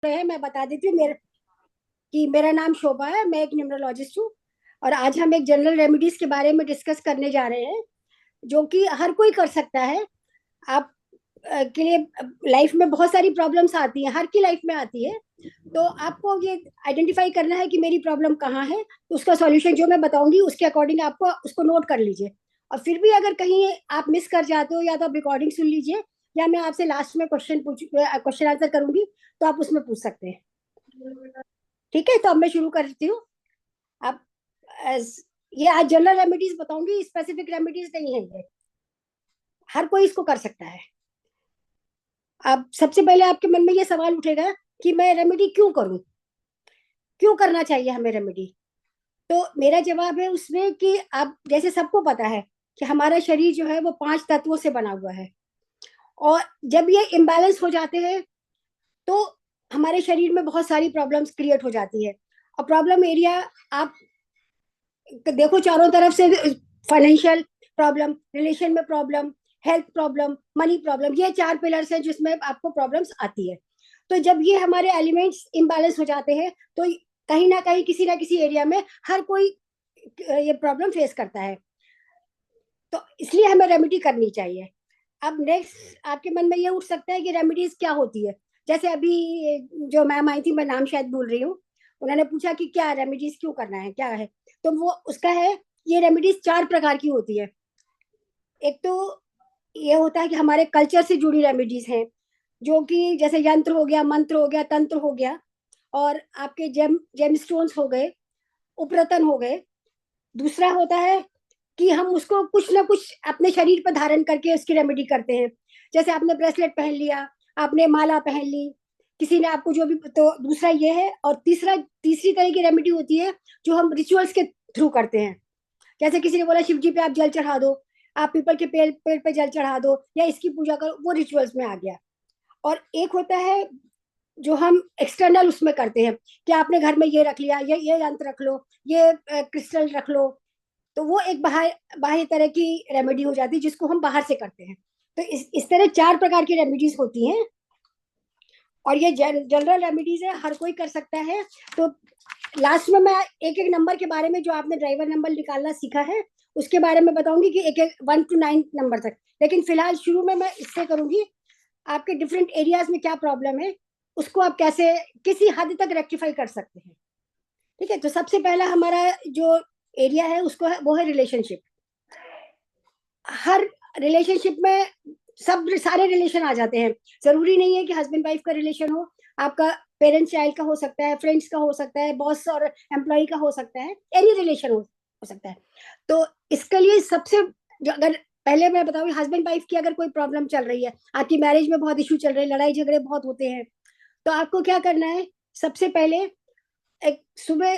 है मैं बता देती हूँ मेरा नाम शोभा है, मैं एक न्यूमरोलॉजिस्ट हूँ। और आज हम एक जनरल रेमेडीज के बारे में डिस्कस करने जा रहे हैं, जो कि हर कोई कर सकता है। आप के लिए लाइफ में बहुत सारी प्रॉब्लम्स आती हैं, हर की लाइफ में आती है। तो आपको ये आइडेंटिफाई करना है कि मेरी प्रॉब्लम कहाँ है, तो उसका सॉल्यूशन जो मैं बताऊंगी उसके अकॉर्डिंग आपको उसको नोट कर लीजिए। और फिर भी अगर कहीं आप मिस कर जाते हो, या तो आप रिकॉर्डिंग सुन लीजिए, या मैं आपसे लास्ट में क्वेश्चन आंसर करूंगी, तो आप उसमें पूछ सकते हैं। ठीक है, तो अब मैं शुरू करती हूँ। आप ये आज जनरल रेमेडीज बताऊंगी, स्पेसिफिक रेमेडीज नहीं है ये, हर कोई इसको कर सकता है। अब सबसे पहले आपके मन में ये सवाल उठेगा कि मैं रेमेडी क्यों करूं, क्यों करना चाहिए हमें रेमेडी। तो मेरा जवाब है उसमें कि आप जैसे सबको पता है कि हमारा शरीर जो है वो 5 तत्वों से बना हुआ है। और जब ये इम्बैलेंस हो जाते हैं, तो हमारे शरीर में बहुत सारी प्रॉब्लम्स क्रिएट हो जाती है। और प्रॉब्लम एरिया आप देखो चारों तरफ से, फाइनेंशियल प्रॉब्लम, रिलेशन में problem, health problem, money problem, ये 4 पिलर्स हैं जिसमें आपको प्रॉब्लम्स आती है। तो जब ये हमारे एलिमेंट्स इम्बैलेंस हो जाते हैं, तो कहीं ना किसी एरिया में हर कोई ये प्रॉब्लम फेस करता है। तो इसलिए हमें रेमेडी करनी चाहिए। अब नेक्स्ट आपके मन में ये उठ सकता है कि रेमेडीज क्या होती है। जैसे अभी जो मैम आई थी, मैं नाम शायद भूल रही हूँ, उन्होंने पूछा कि क्या रेमेडीज क्यों करना है, क्या है। तो वो उसका है, ये रेमेडीज 4 प्रकार की होती है। एक तो ये होता है कि हमारे कल्चर से जुड़ी रेमेडीज हैं, जो कि जैसे यंत्र हो गया, मंत्र हो गया, तंत्र हो गया, और आपके जेम स्टोन्स हो गए, उपरतन हो गए। दूसरा होता है कि हम उसको कुछ ना कुछ अपने शरीर पर धारण करके उसकी रेमेडी करते हैं। जैसे आपने ब्रेसलेट पहन लिया, आपने माला पहन ली, किसी ने आपको जो भी। तो दूसरा ये है। और तीसरी तरह की रेमेडी होती है जो हम रिचुअल्स के थ्रू करते हैं। जैसे किसी ने बोला शिव जी पे आप जल चढ़ा दो, आप पीपल के पेड़ पे जल चढ़ा दो, या इसकी पूजा करो, वो रिचुअल्स में आ गया। और एक होता है जो हम एक्सटर्नल उसमें करते हैं, कि आपने घर में ये रख लिया, ये यंत्र रख लो, ये क्रिस्टल रख लो। तो वो एक बाहर बाह्य तरह की रेमेडी हो जाती है, जिसको हम बाहर से करते हैं। तो इस तरह 4 प्रकार की रेमेडीज होती हैं। और ये जनरल रेमेडीज है, हर कोई कर सकता है। तो लास्ट में मैं एक एक नंबर के बारे में, जो आपने ड्राइवर नंबर निकालना सीखा है, उसके बारे में बताऊंगी कि एक एक 1 to 9 नंबर तक। लेकिन फिलहाल शुरू में मैं इससे करूंगी, आपके डिफरेंट एरियाज में क्या प्रॉब्लम है, उसको आप कैसे किसी हद तक रेक्टिफाई कर सकते हैं। ठीक है, तो सबसे पहला हमारा जो एरिया है उसको है, वो है रिलेशनशिप। हर रिलेशनशिप में सब सारे रिलेशन आ जाते हैं। जरूरी नहीं है कि हस्बैंड वाइफ का रिलेशन हो, आपका पेरेंट्स चाइल्ड का हो सकता है, फ्रेंड्स का हो सकता है, बॉस और एम्प्लॉय का हो सकता है, एनी रिलेशन हो सकता है। तो इसके लिए सबसे, जो अगर पहले मैं बताऊँ, हस्बैंड वाइफ की अगर कोई प्रॉब्लम चल रही है, आपकी मैरिज में बहुत इशू चल रहे हैं, लड़ाई झगड़े बहुत होते हैं, तो आपको क्या करना है। सबसे पहले एक सुबह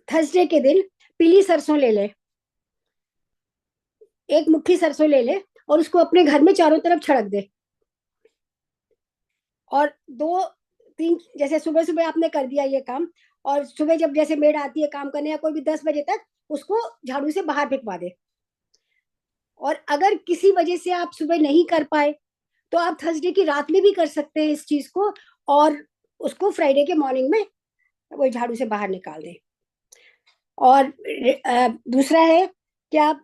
थर्सडे के दिन पीली सरसों ले ले, एक मुट्ठी सरसों ले ले, और उसको अपने घर में चारों तरफ छिड़क दे। और 2 3, जैसे सुबह सुबह आपने कर दिया ये काम, और सुबह जब जैसे मेड आती है काम करने, या कोई भी 10 बजे तक उसको झाड़ू से बाहर फेंकवा दे। और अगर किसी वजह से आप सुबह नहीं कर पाए, तो आप थर्सडे की रात में भी कर सकते हैं इस चीज को, और उसको फ्राइडे के मॉर्निंग में वो झाड़ू से बाहर निकाल दें। और दूसरा है कि आप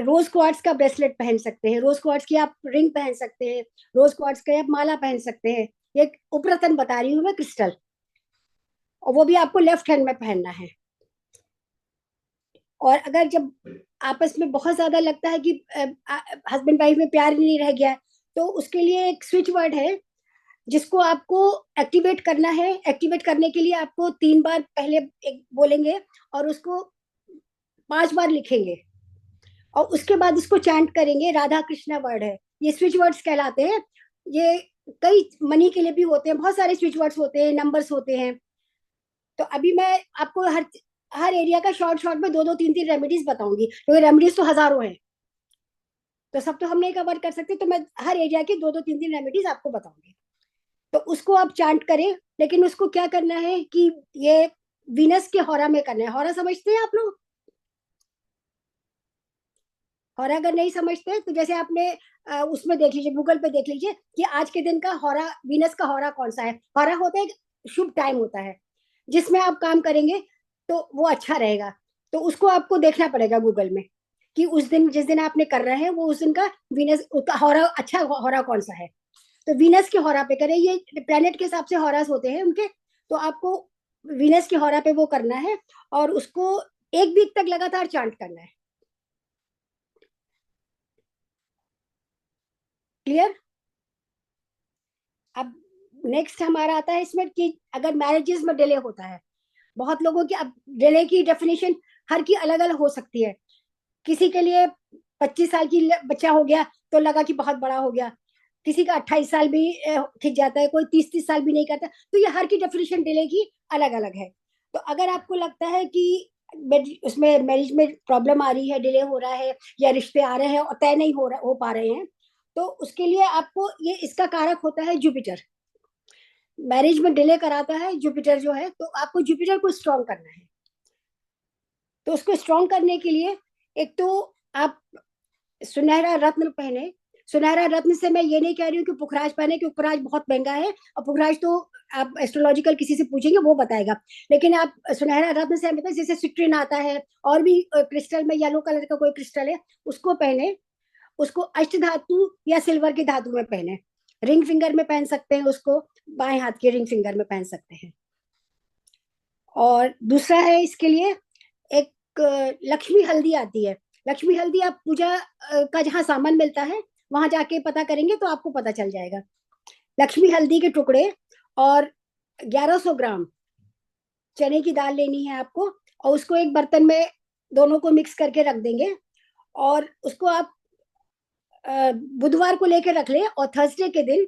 रोज क्वार्ट्स का ब्रेसलेट पहन सकते हैं, रोज क्वार्ट्स की आप रिंग पहन सकते हैं, रोज क्वार्ट्स का आप माला पहन सकते हैं। ये उपरतन बता रही हूँ मैं, क्रिस्टल, और वो भी आपको लेफ्ट हैंड में पहनना है। और अगर जब आपस में बहुत ज्यादा लगता है कि हस्बैंड वाइफ में प्यार नहीं रह गया है, तो उसके लिए एक स्विच वर्ड है जिसको आपको एक्टिवेट करना है। एक्टिवेट करने के लिए आपको 3 बार पहले एक बोलेंगे, और उसको 5 बार लिखेंगे, और उसके बाद इसको चैंट करेंगे। राधा कृष्णा वर्ड है, ये स्विच वर्ड्स कहलाते हैं। ये कई मनी के लिए भी होते हैं, बहुत सारे स्विच वर्ड्स होते हैं, नंबर्स होते हैं। तो अभी मैं आपको हर हर एरिया का शॉर्ट शॉर्ट में 2 2 3 3 रेमेडीज बताऊंगी, क्योंकि रेमेडीज तो हजारों हैं, तो सब तो हम नहीं कवर कर सकते। तो मैं हर एरिया की 2 2 3 3 रेमेडीज आपको बताऊंगी। तो उसको आप चांट करें। लेकिन उसको क्या करना है कि ये वीनस के हौरा में करना है। हौरा समझते हैं आप लोग? हौरा अगर नहीं समझते तो जैसे आपने उसमें देख लीजिए, गूगल पे देख लीजिए कि आज के दिन का हौरा, वीनस का हौरा कौन सा है। हौरा होता है एक शुभ टाइम होता है जिसमें आप काम करेंगे तो वो अच्छा रहेगा। तो उसको आपको देखना पड़ेगा गूगल में कि उस दिन, जिस दिन आपने कर रहे हैं, वो उस दिन का वीनस का हौरा, अच्छा हौरा कौन सा है। तो वीनस के हौरा पे करें, ये प्लेनेट के हिसाब से हौरास होते हैं उनके। तो आपको वीनस के हौरा पे वो करना है और उसको 1 वीक तक लगातार चांट करना है। क्लियर? अब नेक्स्ट हमारा आता है इसमें कि अगर मैरिजेस में डिले होता है, बहुत लोगों की, अब डिले की डेफिनेशन हर की अलग अलग हो सकती है। किसी के लिए 25 साल की बच्चा हो गया तो लगा कि बहुत बड़ा हो गया, किसी का 28 साल भी खिंच जाता है, कोई 30-30 साल भी नहीं करता। तो ये हर की डेफिनेशन डिले की अलग अलग है। तो अगर आपको लगता है कि उसमें मैरिज में प्रॉब्लम आ रही है, डिले हो रहा है, या रिश्ते आ रहे हैं और तय नहीं हो पा रहे हैं, तो उसके लिए आपको, ये इसका कारक होता है जुपिटर। मैरिज में डिले कराता है जुपिटर जो है, तो आपको जुपिटर को स्ट्रॉन्ग करना है। तो उसको स्ट्रॉन्ग करने के लिए एक तो आप सुनहरा रत्न पहने। सुनहरा रत्न से मैं ये नहीं कह रही हूँ कि पुखराज पहने, क्योंकि पुखराज बहुत महंगा है, और पुखराज तो आप एस्ट्रोलॉजिकल किसी से पूछेंगे वो बताएगा। लेकिन आप सुनहरा रत्न से, मतलब जैसे सिट्रिन आता है, और भी क्रिस्टल में येलो कलर का कोई क्रिस्टल है, उसको पहने। उसको अष्ट धातु या सिल्वर की धातु में पहने। रिंग फिंगर में पहन सकते हैं उसको, बाएं हाथ के रिंग फिंगर में पहन सकते हैं। और दूसरा है इसके लिए एक लक्ष्मी हल्दी आती है। लक्ष्मी हल्दी आप पूजा का जहाँ सामान मिलता है वहां जाके पता करेंगे तो आपको पता चल जाएगा। लक्ष्मी हल्दी के टुकड़े और 1100 ग्राम चने की दाल लेनी है आपको, और उसको एक बर्तन में दोनों को मिक्स करके रख देंगे। और उसको आप बुधवार को लेकर रख ले, और थर्सडे के दिन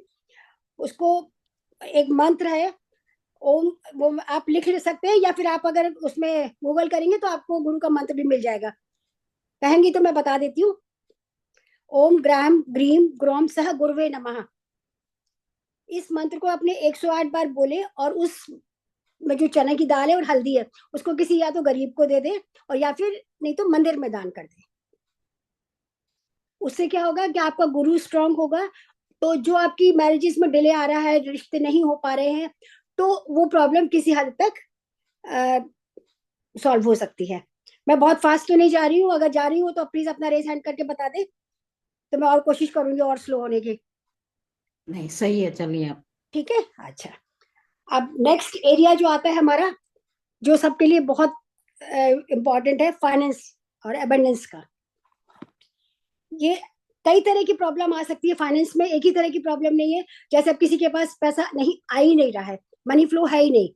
उसको, एक मंत्र है ओम, वो आप लिख सकते हैं, या फिर आप अगर उसमें गूगल करेंगे तो आपको गुरु का मंत्र भी मिल जाएगा। कहेंगी तो मैं बता देती हूँ। ओम ग्राम ग्रीम ग्रोम सह गुरुवे नमः। इस मंत्र को आपने 108 बार बोले, और उस में जो चने की दाल है और हल्दी है उसको किसी, या तो गरीब को दे दे, और या फिर नहीं तो मंदिर में दान कर दे। उससे क्या होगा कि आपका गुरु स्ट्रांग होगा। तो जो आपकी मैरिजेस में डिले आ रहा है, रिश्ते नहीं हो पा रहे हैं, तो वो प्रॉब्लम किसी हद तक सॉल्व हो सकती है। मैं बहुत फास्ट तो नहीं जा रही हूँ, अगर जा रही हूँ तो प्लीज अपना रेस हैंड करके बता दे, तो मैं और कोशिश करूंगी और स्लो होने की। नहीं, सही है, चलिए आप। ठीक है, अच्छा। अब नेक्स्ट एरिया जो आता है हमारा, जो सबके लिए बहुत इम्पोर्टेंट है, फाइनेंस और एबंडेंस का। ये कई तरह की प्रॉब्लम आ सकती है फाइनेंस में, एक ही तरह की प्रॉब्लम नहीं है। जैसे अब किसी के पास पैसा नहीं, आ ही नहीं रहा है, मनी फ्लो है ही नहीं,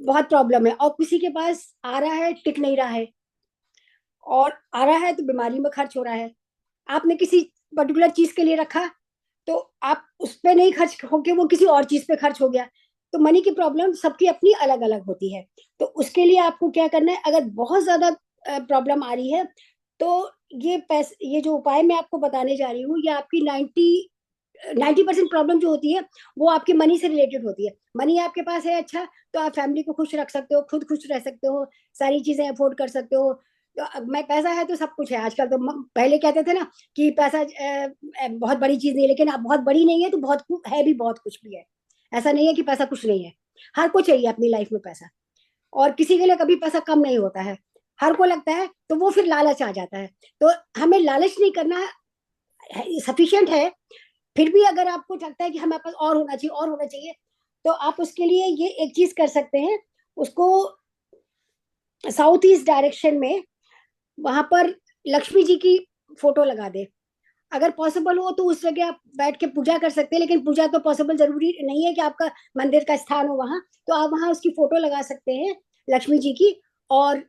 बहुत प्रॉब्लम है। और किसी के पास आ रहा है, टिक नहीं रहा है, और आ रहा है तो बीमारी में खर्च हो रहा है। आपने किसी पर्टिकुलर चीज के लिए रखा, तो आप उस पर नहीं खर्च होके वो किसी और चीज पे खर्च हो गया। तो मनी की प्रॉब्लम सबकी अपनी अलग अलग होती है। तो उसके लिए आपको क्या करना है, अगर बहुत ज्यादा प्रॉब्लम आ रही है, तो ये पैसे, ये जो उपाय मैं आपको बताने जा रही हूँ, ये आपकी 90% प्रॉब्लम जो होती है वो आपकी मनी से रिलेटेड होती है। मनी आपके पास है, अच्छा, तो आप फैमिली को खुश रख सकते हो, खुद खुश रह सकते हो, सारी चीजें अफोर्ड कर सकते हो। तो मैं, पैसा है तो सब कुछ है आजकल। तो पहले कहते थे ना कि पैसा बहुत बड़ी चीज नहीं है, लेकिन अब बहुत बड़ी नहीं है तो बहुत है भी, बहुत कुछ भी है। ऐसा नहीं है कि पैसा कुछ नहीं है। हर को चाहिए अपनी लाइफ में पैसा, और किसी के लिए कभी पैसा कम नहीं होता है। हर को लगता है, तो वो फिर लालच आ जाता है। तो हमें लालच नहीं करना है, सफिशियंट है। फिर भी अगर आपको लगता है कि हमारे पास और होना चाहिए, और होना चाहिए, तो आप उसके लिए ये एक चीज कर सकते हैं। उसको साउथ ईस्ट डायरेक्शन में, वहां पर लक्ष्मी जी की फोटो लगा दे। अगर पॉसिबल हो तो उस जगह आप बैठ के पूजा कर सकते हैं, लेकिन पूजा तो पॉसिबल जरूरी नहीं है कि आपका मंदिर का स्थान हो वहां। तो आप वहां उसकी फोटो लगा सकते हैं, लक्ष्मी जी की। और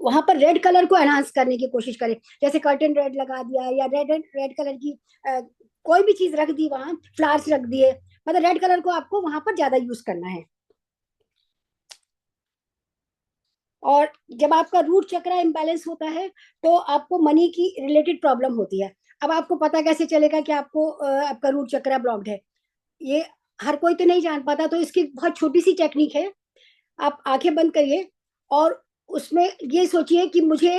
वहां पर रेड कलर को एनहांस करने की कोशिश करें। जैसे कर्टन रेड लगा दिया, या रेड रेड कलर की कोई भी चीज रख दी, वहां फ्लावर्स रख दिए। मतलब रेड कलर को आपको वहां पर ज्यादा यूज करना है। और जब आपका रूट चक्र इम्बैलेंस होता है, तो आपको मनी की रिलेटेड प्रॉब्लम होती है। अब आपको पता कैसे चलेगा कि आपको आपका रूट चक्र ब्लॉक्ड है? ये हर कोई तो नहीं जान पाता। तो इसकी बहुत छोटी सी टेक्निक है। आप आंखें बंद करिए, और उसमें ये सोचिए कि मुझे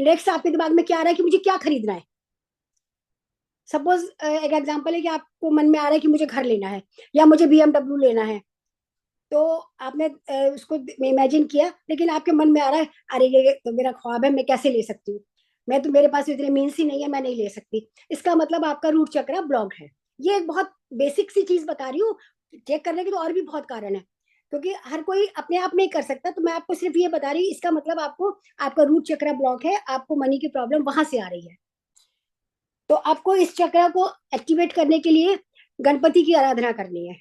नेक्स्ट आपके दिमाग में क्या आ रहा है कि मुझे क्या खरीदना है। सपोज एक एग्जांपल है कि आपको मन में आ रहा है कि मुझे घर लेना है या मुझे BMW लेना है। तो आपने उसको इमेजिन किया, लेकिन आपके मन में आ रहा है अरे ये तो मेरा ख्वाब है, मैं कैसे ले सकती हूँ, मैं तो, मेरे पास इतने मीन्स ही नहीं है, मैं नहीं ले सकती। इसका मतलब आपका रूट चक्र ब्लॉक है। ये एक बहुत बेसिक सी चीज बता रही हूँ। चेक करने के तो और भी बहुत कारण है, क्योंकि हर कोई अपने आप नहीं कर सकता। तो मैं आपको सिर्फ ये बता रही हूँ, इसका मतलब आपको, आपका रूट चक्र ब्लॉक है, आपको मनी की प्रॉब्लम वहां से आ रही है। तो आपको इस चक्र को एक्टिवेट करने के लिए गणपति की आराधना करनी है।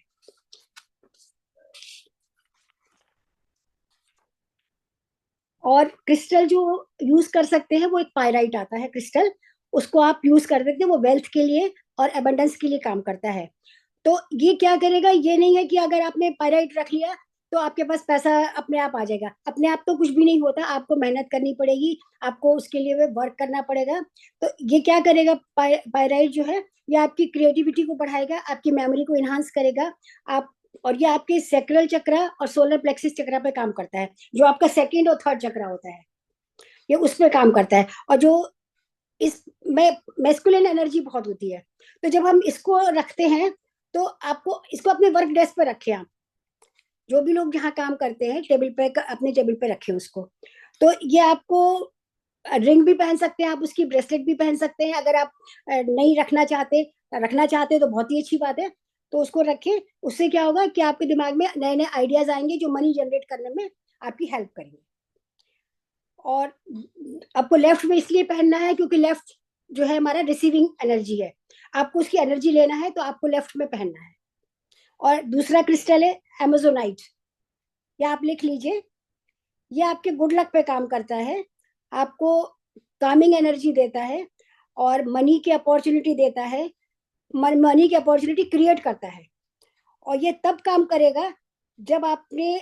और क्रिस्टल जो यूज कर सकते हैं, वो एक पायराइट आता है क्रिस्टल, उसको आप यूज कर सकते हैं। वो वेल्थ के लिए और एबंडेंस के लिए काम करता है। तो ये क्या करेगा, ये नहीं है कि अगर आपने पायराइट रख लिया तो आपके पास पैसा अपने आप आ जाएगा। अपने आप तो कुछ भी नहीं होता, आपको मेहनत करनी पड़ेगी, आपको उसके लिए वर्क करना पड़ेगा। तो ये क्या करेगा, पायराइट जो है, ये आपकी क्रिएटिविटी को बढ़ाएगा, आपकी मेमोरी को इन्हांस करेगा। आप, और ये आपके सेक्रल चक्र और सोलर प्लेक्सिस चक्र पे काम करता है, जो आपका सेकंड और थर्ड चक्र होता है, ये उस पे काम करता है। और जो इस में मेस्कुलिन एनर्जी बहुत होती है। तो जब हम इसको रखते हैं, तो आपको इसको अपने वर्क डेस्क पे रखें आप, जो भी लोग जहाँ काम करते हैं टेबल पे, अपने टेबल पे रखें उसको। तो ये आपको, रिंग भी पहन सकते हैं आप, उसकी ब्रेसलेट भी पहन सकते हैं। अगर आप नहीं रखना चाहते, रखना चाहते तो बहुत ही अच्छी बात है, तो उसको रखें। उससे क्या होगा कि आपके दिमाग में नए नए आइडियाज आएंगे जो मनी जनरेट करने में आपकी हेल्प करेंगे। और आपको लेफ्ट में इसलिए पहनना है क्योंकि लेफ्ट जो है हमारा रिसीविंग एनर्जी है, आपको उसकी एनर्जी लेना है तो आपको लेफ्ट में पहनना है। और दूसरा क्रिस्टल है एमेजोनाइट, ये आप लिख लीजिए। ये आपके गुड लक पे काम करता है, आपको कामिंग एनर्जी देता है और मनी की अपॉर्चुनिटी देता है, मनी की अपॉर्चुनिटी क्रिएट करता है। और ये तब काम करेगा जब आपने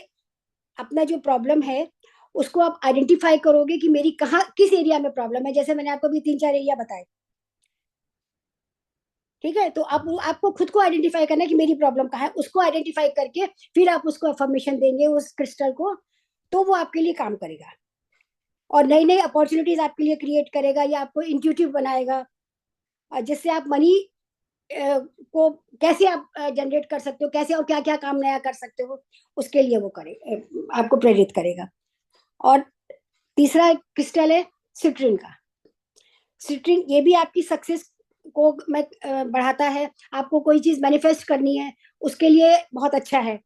अपना जो प्रॉब्लम है उसको आप आइडेंटिफाई करोगे कि मेरी कहाँ, किस एरिया में प्रॉब्लम है। जैसे मैंने आपको भी 3-4 एरिया बताए, ठीक है। तो आप, आपको खुद को आइडेंटिफाई करना है कि मेरी प्रॉब्लम कहाँ है, उसको आइडेंटिफाई करके फिर आप उसको अफर्मेशन देंगे उस क्रिस्टल को, तो वो आपके लिए काम करेगा और नई नई अपॉर्चुनिटीज आपके लिए क्रिएट करेगा, या आपको इंट्यूटिव बनाएगा, जिससे आप मनी को कैसे आप जनरेट कर सकते हो, कैसे और क्या क्या काम नया कर सकते हो, उसके लिए वो करे, आपको प्रेरित करेगा। और तीसरा क्रिस्टल है सिट्रिन का। सिट्रिन ये भी आपकी सक्सेस को मैं बढ़ाता है। आपको कोई चीज मैनिफेस्ट करनी है उसके लिए बहुत अच्छा है।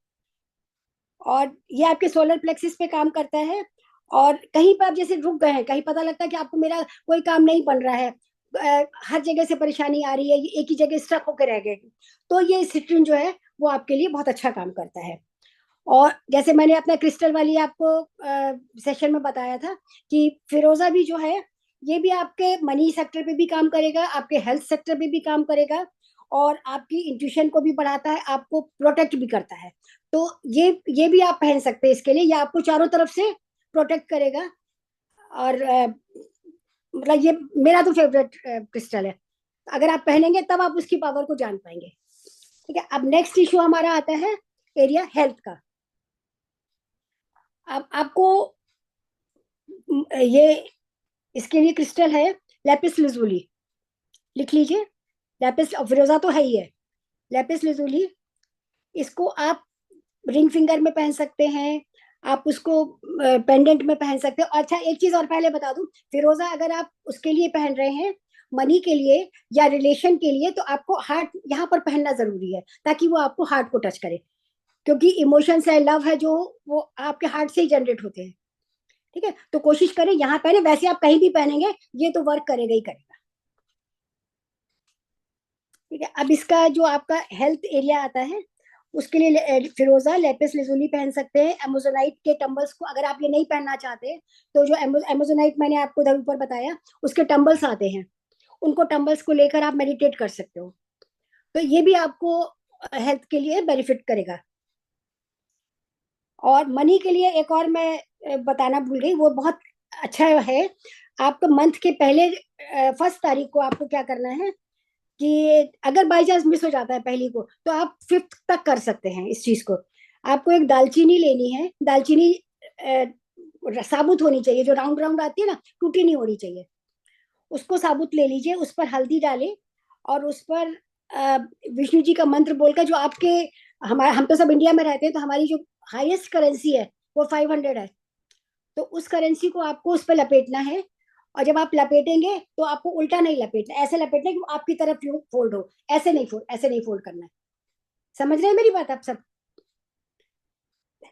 और ये आपके सोलर प्लेक्सिस पे काम करता है। और कहीं पर आप जैसे रुक गए हैं, कहीं पता लगता है कि आपको मेरा कोई काम नहीं बन रहा है, हर जगह से परेशानी आ रही है, एक ही जगह स्टक होकर रह गए, तो ये सिट्रिन जो है वो आपके लिए बहुत अच्छा काम करता है। और जैसे मैंने अपना क्रिस्टल वाली आपको सेशन में बताया था कि फिरोजा भी जो है, ये भी आपके मनी सेक्टर पे भी काम करेगा, आपके हेल्थ सेक्टर पे भी काम करेगा, और आपकी इंट्यूशन को भी बढ़ाता है, आपको प्रोटेक्ट भी करता है। तो ये भी आप पहन सकते हैं इसके लिए, ये आपको चारों तरफ से प्रोटेक्ट करेगा। और मतलब ये मेरा तो फेवरेट क्रिस्टल है। अगर आप पहनेंगे तब आप उसकी पावर को जान पाएंगे। ठीक है, अब नेक्स्ट इशू हमारा आता है एरिया हेल्थ का। अब आपको ये, इसके लिए क्रिस्टल है लैपिस लिजुली, लिख लीजिए। लैपिस, फिरोजा तो है ही है, लैपिस लिजुली। इसको आप रिंग फिंगर में पहन सकते हैं, आप उसको पेंडेंट में पहन सकते हो। अच्छा, एक चीज और पहले बता दूं, फिरोजा अगर आप उसके लिए पहन रहे हैं, मनी के लिए या रिलेशन के लिए, तो आपको हार्ट यहाँ पर पहनना जरूरी है, ताकि वो आपको हार्ट को टच करे, क्योंकि इमोशंस है, लव है, जो वो आपके हार्ट से ही जनरेट होते हैं। ठीक है, तो कोशिश करें यहाँ पहने, वैसे आप कहीं भी पहनेंगे ये तो वर्क करेगा ही करेगा। ठीक है, अब इसका जो आपका हेल्थ एरिया आता है, उसके लिए फिरोजा लेपिस लिजुली पहन सकते हैं। एमोजोनाइट के टम्बल्स को अगर आप ये नहीं पहनना चाहते, तो जो एमोजोनाइट मैंने आपको उधर ऊपर बताया, उसके टम्बल्स आते हैं, उनको टम्बल्स को लेकर आप मेडिटेट कर सकते हो। तो ये भी आपको हेल्थ के लिए बेनिफिट करेगा। और मनी के लिए एक और मैं बताना भूल गई, वो बहुत अच्छा है। आपको मंथ के पहले 1 तारीख को आपको क्या करना है कि अगर बाई चांस मिस हो जाता है पहली को, तो आप 5th तक कर सकते हैं इस चीज को। आपको एक दालचीनी लेनी है, दालचीनी साबुत होनी चाहिए, जो राउंड राउंड आती है ना, टूटी नहीं होनी चाहिए। उसको साबुत ले लीजिए, उस पर हल्दी डाले और उस पर विष्णु जी का मंत्र बोलकर, जो आपके, हमारे, हम तो सब इंडिया में रहते हैं, तो हमारी जो हाईएस्ट करेंसी है वो 500 है। तो उस करेंसी को आपको उस पर लपेटना है। और जब आप लपेटेंगे तो आपको उल्टा नहीं लपेटना, ऐसे लपेटना है कि वो आपकी तरफ फोल्ड हो, ऐसे नहीं फोल्ड, ऐसे नहीं फोल्ड करना है। समझ रहे हैं मेरी बात आप सब?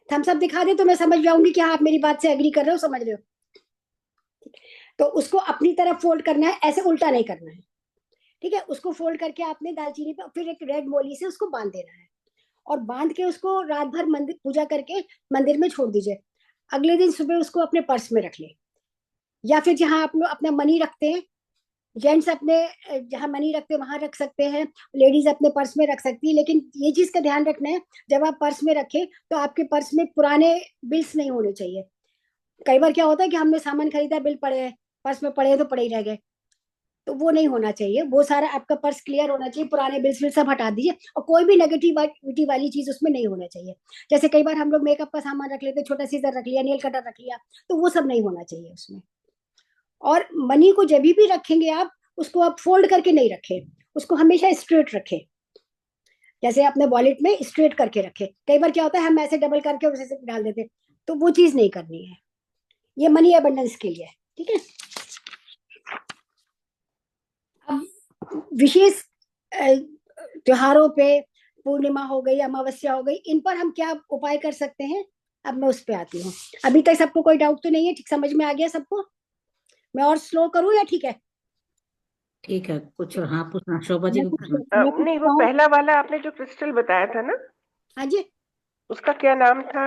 थम्स अप दिखा दे तो मैं समझ जाऊंगी कि हाँ आप मेरी बात से एग्री कर रहे हो, समझ रहे हो। तो उसको अपनी तरफ फोल्ड करना है, ऐसे उल्टा नहीं करना है। ठीक है, उसको फोल्ड करके आपने दालचीनी पे फिर एक रेड मोली से उसको बांध देना है। और बांध के उसको रात भर मंदिर पूजा करके मंदिर में छोड़ दीजिए। अगले दिन सुबह उसको अपने पर्स में रख ले, या फिर जहां आप लोग अपना मनी रखते हैं, जेंट्स अपने जहां मनी रखते हैं वहां रख सकते हैं, लेडीज अपने पर्स में रख सकती है। लेकिन ये चीज का ध्यान रखना है, जब आप पर्स में रखें तो आपके पर्स में पुराने बिल्स नहीं होने चाहिए। कई बार क्या होता है कि हमने सामान खरीदा, बिल पड़े हैं पर्स में, पड़े हैं तो पड़े ही रह गए, तो वो नहीं होना चाहिए। वो सारा आपका पर्स क्लियर होना चाहिए, पुराने बिल्स विल सब हटा दीजिए, और कोई भी नेगेटिविटी वाली चीज उसमें नहीं होना चाहिए। जैसे कई बार हम लोग मेकअप का सामान रख लेते, छोटा सीजर रख लिया, नेल कटर रख लिया, तो वो सब नहीं होना चाहिए उसमें। और मनी को जब भी रखेंगे आप, उसको आप फोल्ड करके नहीं रखें, उसको हमेशा स्ट्रेट रखें। जैसे अपने वॉलेट में स्ट्रेट करके रखें। कई बार क्या होता है हम ऐसे डबल करके उसे से डाल देते, तो वो चीज नहीं करनी है। ये मनी अबंडेंस के लिए, ठीक है। अब विशेष त्योहारों पे, पूर्णिमा हो गई, अमावस्या हो गई, इन पर हम क्या उपाय कर सकते हैं, अब मैं उस पे आती हूँ। अभी तक सबको कोई डाउट तो नहीं है? ठीक समझ में आ गया सबको? मैं और स्लो करूँ या ठीक है? ठीक है, कुछ हाँ पूछना, शोभा जी मैं को कुछ पूछना। मैं नहीं, पूछता वो हूँ। पहला वाला आपने जो क्रिस्टल बताया था ना, हाँ जी। उसका क्या नाम था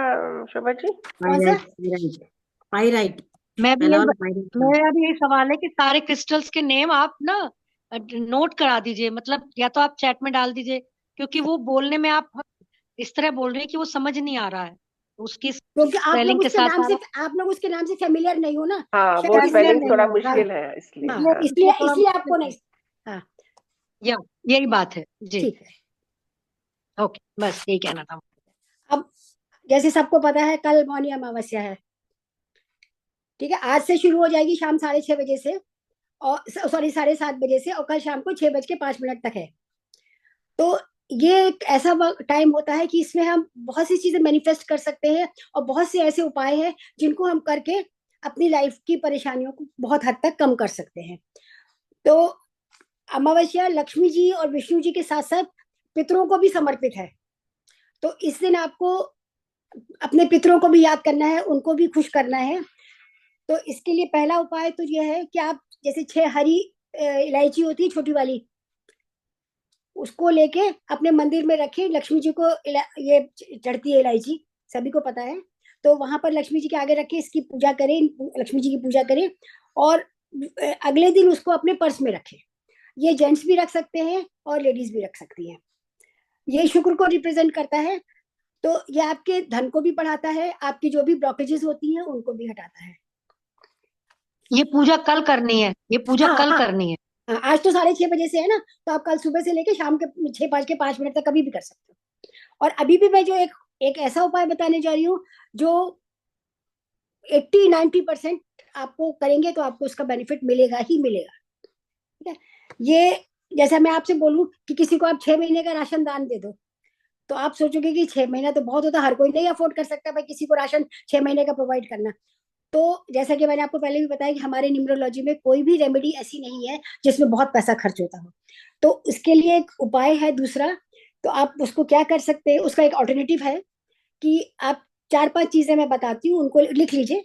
शोभा जी? कौन सा? Pyrite, pyrite, pyrite. मैं भी पहला यही वाला पाइराइट था। मेरा भी यही सवाल है कि सारे क्रिस्टल्स के नेम आप ना नोट करा दीजिए, मतलब या तो आप चैट में डाल दीजिए, क्योंकि वो बोलने में आप इस तरह बोल रहे हैं कि वो समझ नहीं आ रहा है, उसकी क्योंकि आप लोग स्पेलिंग के उसके साथ नाम से, सारा आप लोग उसके नाम से फेमिलियर नहीं हो ना, हाँ, वो शायद फैमिलियर इसलिए। स्पेलिंग नहीं थोड़ा है, हाँ मुश्किल है इसलिए। हाँ, इसलिए हाँ, इसलिए इसलिए थोड़ा इसलिए मुश्किल आपको है। नहीं। हाँ, या यही बात है जी। ठीक है। ओके, बस यही कहना था। अब जैसे सबको पता है कल मौनी अमावस्या है, ठीक है। आज से शुरू हो जाएगी शाम 6:30 बजे से, और सॉरी 7:30 बजे से, और कल शाम को 6:05 तक है। तो ये एक ऐसा टाइम होता है कि इसमें हम बहुत सी चीजें मैनिफेस्ट कर सकते हैं, और बहुत से ऐसे उपाय हैं जिनको हम करके अपनी लाइफ की परेशानियों को बहुत हद तक कम कर सकते हैं। तो अमावस्या लक्ष्मी जी और विष्णु जी के साथ साथ पितरों को भी समर्पित है। तो इस दिन आपको अपने पितरों को भी याद करना है, उनको भी खुश करना है। तो इसके लिए पहला उपाय तो यह है कि आप, जैसे 6 हरी इलायची होती है छोटी वाली, उसको लेके अपने मंदिर में रखें। लक्ष्मी जी को ये चढ़ती है इलायची, सभी को पता है। तो वहां पर लक्ष्मी जी के आगे रखे, इसकी पूजा करें, लक्ष्मी जी की पूजा करें। और अगले दिन उसको अपने पर्स में रखें। ये जेंट्स भी रख सकते हैं और लेडीज भी रख सकती हैं। ये शुक्र को रिप्रेजेंट करता है। तो ये आपके धन को भी बढ़ाता है, आपकी जो भी ब्लॉकेजेस होती हैं उनको भी हटाता है। ये पूजा कल करनी है, ये पूजा हाँ कल हाँ करनी है। हाँ, आज तो 6:30 बजे से है ना, तो आप कल सुबह से लेके शाम के 6:05 तक कभी भी कर सकते हो। और अभी भी मैं जो एक एक ऐसा उपाय बताने जा रही हूँ जो 80-90% आपको करेंगे तो आपको उसका बेनिफिट मिलेगा ही मिलेगा। ठीक है। ये जैसा मैं आपसे बोलूं कि किसी को आप 6 महीने का राशन दान दे दो, तो आप सोचोगे कि 6 महीना तो बहुत होता, हर कोई नहीं अफोर्ड कर सकता भाई किसी को राशन 6 महीने का प्रोवाइड करना। तो जैसा कि मैंने आपको पहले भी बताया कि हमारे न्यूमरोलॉजी में कोई भी रेमेडी ऐसी नहीं है जिसमें बहुत पैसा खर्च होता हो। तो इसके लिए एक उपाय है दूसरा। तो आप उसको क्या कर सकते हैं, उसका एक ऑल्टरनेटिव है कि आप 4-5 चीजें मैं बताती हूँ, उनको लिख लीजिए।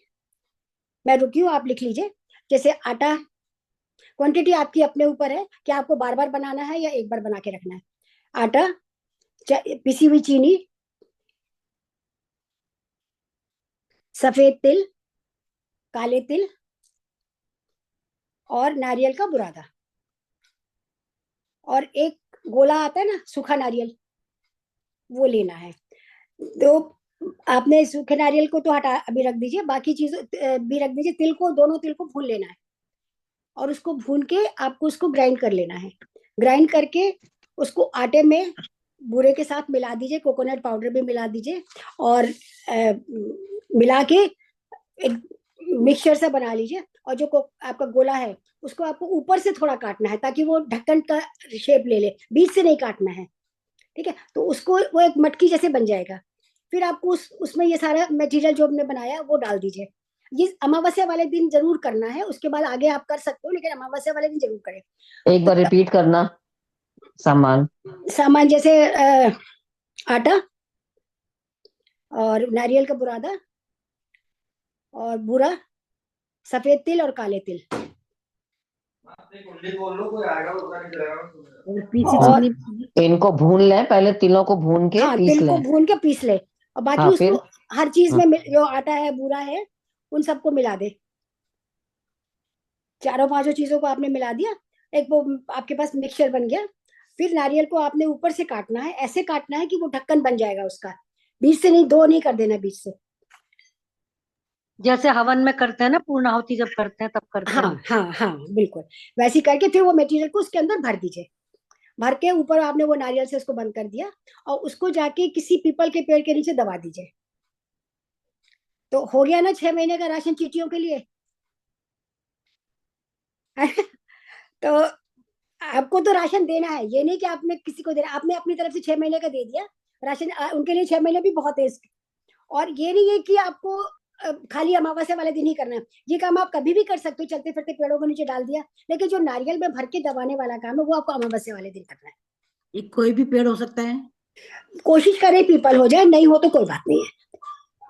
मैं रुकी हूँ, आप लिख लीजिए। जैसे आटा, क्वांटिटी आपकी अपने ऊपर है कि आपको बार बार बनाना है या एक बार बना के रखना है। आटा, पिसी हुई चीनी, सफेद तिल, काले तिल, और नारियल का बुरादा। और एक गोला आता है ना सूखा नारियल, वो लेना है। तो आपने सूखे नारियल को तो हटा, अभी रख दीजिए, बाकी चीजों भी रख दीजिए। तिल को, दोनों तिल को भून लेना है, और उसको भून के आपको उसको ग्राइंड कर लेना है। ग्राइंड करके उसको आटे में बूरे के साथ मिला दीजिए, कोकोनट पाउडर भी मिला दीजिए, और मिला के एक मिक्सचर सा बना लीजिए, और जो आपका गोला है उसको आपको ऊपर से थोड़ा काटना है ताकि वो ढक्कन का शेप ले ले, बीच से नहीं काटना है, ठीक है। तो उसको वो एक मटकी जैसे बन जाएगा। फिर आपको उसमें ये सारा मटेरियल जो हमने बनाया वो डाल दीजिए। ये अमावस्या वाले दिन जरूर करना है, उसके बाद आगे आप कर सकते हो, लेकिन अमावस्या वाले दिन जरूर करें। एक बार रिपीट करना। सामान सामान जैसे आटा और नारियल का बुरादा और बूरा, सफेद तिल और काले तिल। और इनको भून लें, पहले तिलों को भून के हाँ, पीस तिल को लें। भून के पीस ले, और बाकी हाँ, उसको फिर हर चीज हाँ, में जो आटा है बूरा है उन सबको मिला दे। चारों पांचों चीजों को आपने मिला दिया, एक वो आपके पास मिक्सचर बन गया। फिर नारियल को आपने ऊपर से काटना है, ऐसे काटना है कि वो ढक्कन बन जाएगा उसका, बीच से नहीं, दो नहीं कर देना बीच से। जैसे हवन में करते हैं ना, पूर्णाहुति जब करते हैं तब करते हाँ हैं। हाँ हाँ, बिल्कुल वैसे ही करके फिर वो मटेरियल को उसके अंदर भर दीजिए। भर के ऊपर आपने वो नारियल से उसको बंद कर दिया, और उसको जाके किसी पीपल के पेड़ के नीचे दबा दीजिए। तो हो गया ना 6 महीने का राशन चीटियों के लिए। तो आपको तो राशन देना है, ये नहीं कि आपने किसी को देना, आपने अपनी तरफ से 6 महीने का दे दिया राशन, उनके लिए 6 महीने भी बहुत है। और ये नहीं है कि आपको खाली अमावस्या वाले दिन ही करना है, ये काम आप कभी भी कर सकते हो, चलते फिरते पेड़ों के नीचे डाल दिया। लेकिन जो नारियल में भर के दबाने वाला काम है वो आपको अमावस्या वाले दिन करना है। ये कोई भी पेड़ हो सकता है? कोशिश करें पीपल हो जाए, नहीं हो तो कोई बात नहीं है,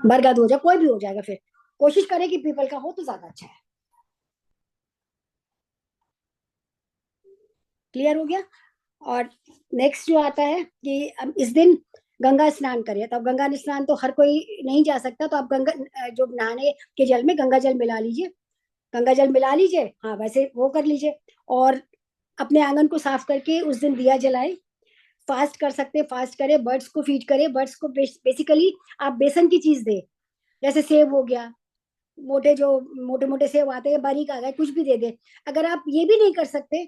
बरगद हो जाए, कोई भी हो जाएगा। फिर कोशिश करें कि पीपल का हो तो ज्यादा अच्छा है। क्लियर हो गया। और नेक्स्ट जो आता है कि इस दिन गंगा स्नान करिए। तो अब गंगा स्नान तो हर कोई नहीं जा सकता, तो आप गंगा जो नहाने के जल में गंगा जल मिला लीजिए, गंगा जल मिला लीजिए, हाँ वैसे वो कर लीजिए। और अपने आंगन को साफ करके उस दिन दिया जलाए। फास्ट कर सकते, फास्ट करें, बर्ड्स को फीड करें। बर्ड्स को बेसिकली आप बेसन की चीज दे, जैसे सेब हो गया, मोटे जो मोटे मोटे सेब आते हैं, बारीक आ गए, कुछ भी दे दे। अगर आप ये भी नहीं कर सकते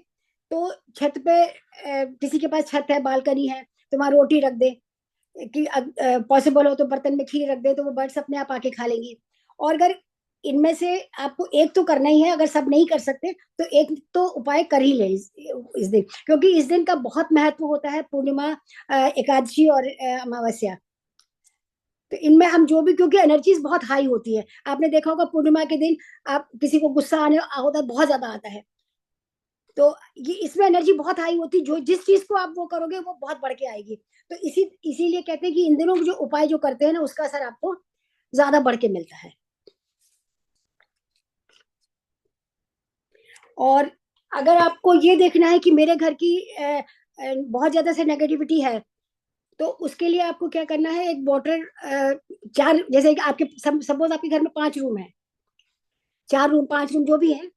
तो छत पे किसी के पास छत है, बालकनी है, तो वहां रोटी रख दे, कि पॉसिबल हो तो बर्तन में खीर रख दे, तो वो बर्ड्स अपने आप आके खा लेंगी। और अगर इनमें से आपको एक तो करना ही है, अगर सब नहीं कर सकते तो एक तो उपाय कर ही ले इस दिन, क्योंकि इस दिन का बहुत महत्व होता है, पूर्णिमा, एकादशी और अमावस्या। तो इनमें हम जो भी, क्योंकि एनर्जीज बहुत हाई होती है, आपने देखा होगा पूर्णिमा के दिन आप किसी को गुस्सा आने होता है, बहुत ज्यादा आता है। तो ये इसमें एनर्जी बहुत हाई होती है, जो जिस चीज को आप वो करोगे वो बहुत बढ़ के आएगी। तो इसीलिए कहते हैं कि इन दिनों जो उपाय जो करते हैं ना, उसका असर आपको ज्यादा बढ़ के मिलता है। और अगर आपको ये देखना है कि मेरे घर की बहुत ज्यादा से नेगेटिविटी है, तो उसके लिए आपको क्या करना है, एक वाटर, चार, जैसे कि आपके सपोज आपके घर में 5 रूम है, 4 रूम 5 रूम जो भी है,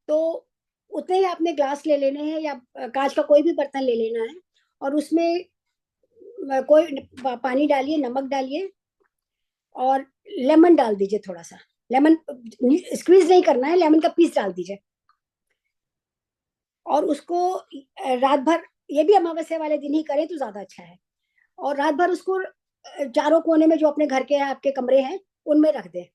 तो उतने ही आपने ग्लास ले लेने हैं, या कांच का कोई भी बर्तन ले लेना है। और उसमें कोई पानी डालिए, नमक डालिए, और लेमन डाल दीजिए थोड़ा सा। लेमन स्क्वीज नहीं करना है, लेमन का पीस डाल दीजिए। और उसको रात भर, ये भी अमावस्या वाले दिन ही करें तो ज्यादा अच्छा है। और रात भर उसको चारों कोने में जो अपने घर के आपके कमरे हैं उनमें रख दें।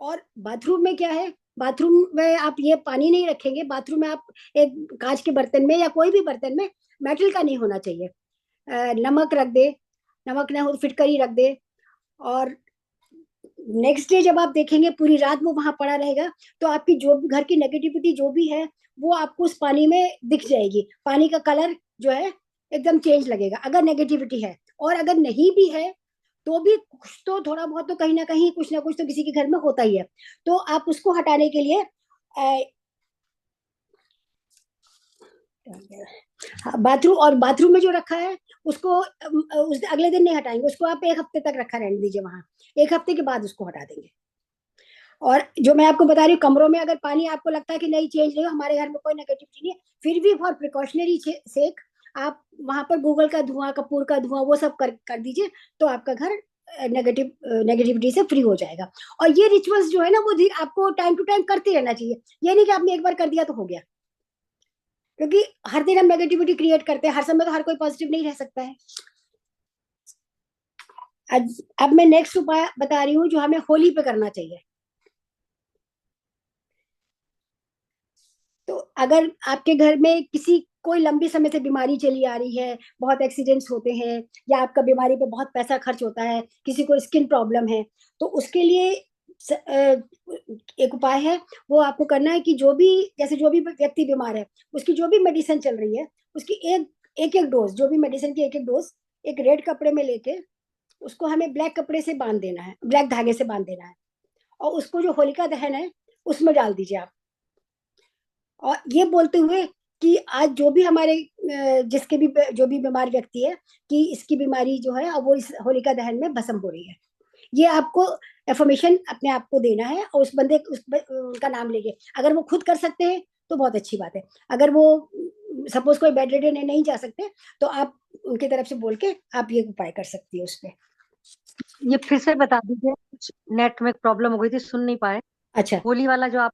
और बाथरूम में क्या है, बाथरूम में आप ये पानी नहीं रखेंगे, बाथरूम में आप एक कांच के बर्तन में या कोई भी बर्तन में, मेटल का नहीं होना चाहिए, नमक रख दे, नमक ना हो तो फिटकरी रख दे। और नेक्स्ट डे जब आप देखेंगे पूरी रात वो वहां पड़ा रहेगा, तो आपकी जो भी घर की नेगेटिविटी जो भी है वो आपको उस पानी में दिख जाएगी। पानी का कलर जो है एकदम चेंज लगेगा, अगर नेगेटिविटी है। और अगर नहीं भी है तो भी कुछ तो, थोड़ा बहुत तो कहीं ना कहीं कुछ ना कुछ तो किसी के घर में होता ही है। तो आप उसको हटाने के लिए बाथरूम, और बाथरूम में जो रखा है उसको उस अगले दिन नहीं हटाएंगे, उसको आप 1 हफ्ते तक रखा रहने दीजिए वहां, 1 हफ्ते के बाद उसको हटा देंगे। और जो मैं आपको बता रही हूँ, कमरों में अगर पानी आपको लगता है कि नहीं चेंज नहीं हो, हमारे घर में कोई नेगेटिविटी नहीं है, फिर भी फॉर प्रिकॉशनरी सेक आप वहां पर गूगल का धुआं, कपूर का धुआं, वो सब कर दीजिए, तो आपका घर नेगेटिविटी से फ्री हो जाएगा। और ये रिचुअल्स जो है ना, वो आपको टाइम टू टाइम करते रहना चाहिए। ये नहीं कि आपने एक बार कर दिया तो हो गया, क्योंकि हर दिन हम नेगेटिविटी क्रिएट करते हैं, हर समय तो हर कोई पॉजिटिव नहीं रह सकता है। अब मैं नेक्स्ट उपाय बता रही हूँ जो हमें होली पे करना चाहिए। तो अगर आपके घर में कोई लंबी समय से बीमारी चली आ रही है, बहुत एक्सीडेंट्स होते हैं, या आपका बीमारी पे बहुत पैसा खर्च होता है, किसी को स्किन प्रॉब्लम है, तो उसके लिए एक उपाय है, वो आपको करना है कि जो भी व्यक्ति बीमार है, उसकी जो भी मेडिसिन चल रही है, उसकी एक डोज, जो भी मेडिसिन की एक डोज एक रेड कपड़े में लेके उसको हमें ब्लैक कपड़े से बांध देना है, ब्लैक धागे से बांध देना है, और उसको जो होलिका दहन है उसमें डाल दीजिए आप। और ये बोलते हुए कि आज जो भी हमारे जो भी बीमार व्यक्ति है, कि इसकी बीमारी जो है अब वो इस होलिका दहन में भस्म हो रही है। ये आपको एफर्मेशन अपने आप को देना है, और उनका नाम लेके, अगर वो खुद कर सकते हैं तो बहुत अच्छी बात है। अगर वो सपोज कोई बेड रिडन है, नहीं जा सकते, तो आप उनकी तरफ से बोल के आप ये उपाय कर सकती है उस पर। ये फिर से बता दीजिए, कुछ नेट में प्रॉब्लम हो गई थी, सुन नहीं पाए। अच्छा, होली वाला जो आप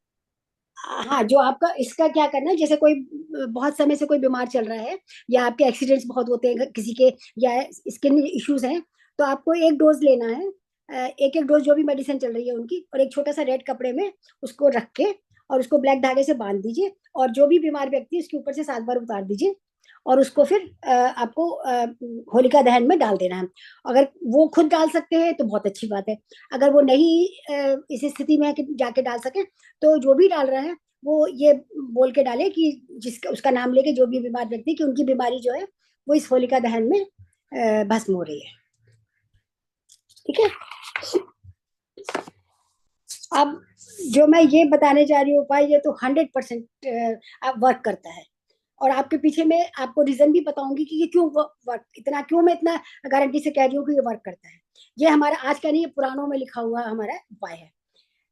हाँ, जो आपका इसका क्या करना है, जैसे कोई बहुत समय से कोई बीमार चल रहा है, या आपके एक्सीडेंट्स बहुत होते हैं किसी के, या स्किन इश्यूज हैं, तो आपको एक डोज लेना है, एक डोज जो भी मेडिसिन चल रही है उनकी, और एक छोटा सा रेड कपड़े में उसको रख के, और उसको ब्लैक धागे से बांध दीजिए, और जो भी बीमार व्यक्ति उसके ऊपर से 7 बार उतार दीजिए, और उसको फिर आपको होलिका दहन में डाल देना है। अगर वो खुद डाल सकते हैं तो बहुत अच्छी बात है। अगर वो नहीं इस स्थिति में है कि जाके डाल सके, तो जो भी डाल रहा है वो ये बोल के डाले कि उसका नाम लेके, जो भी बीमार व्यक्ति, कि उनकी बीमारी जो है वो इस होलिका दहन में भस्म हो रही है। ठीक है। अब जो मैं ये बताने जा रही हूँ उपाय, ये तो 100% वर्क करता है, और आपके पीछे में आपको रीजन भी बताऊंगी कि ये क्यों मैं इतना गारंटी से कह रही हूँ कि ये वर्क करता है। ये हमारा आज का नहीं, ये पुराणों में लिखा हुआ हमारा उपाय है।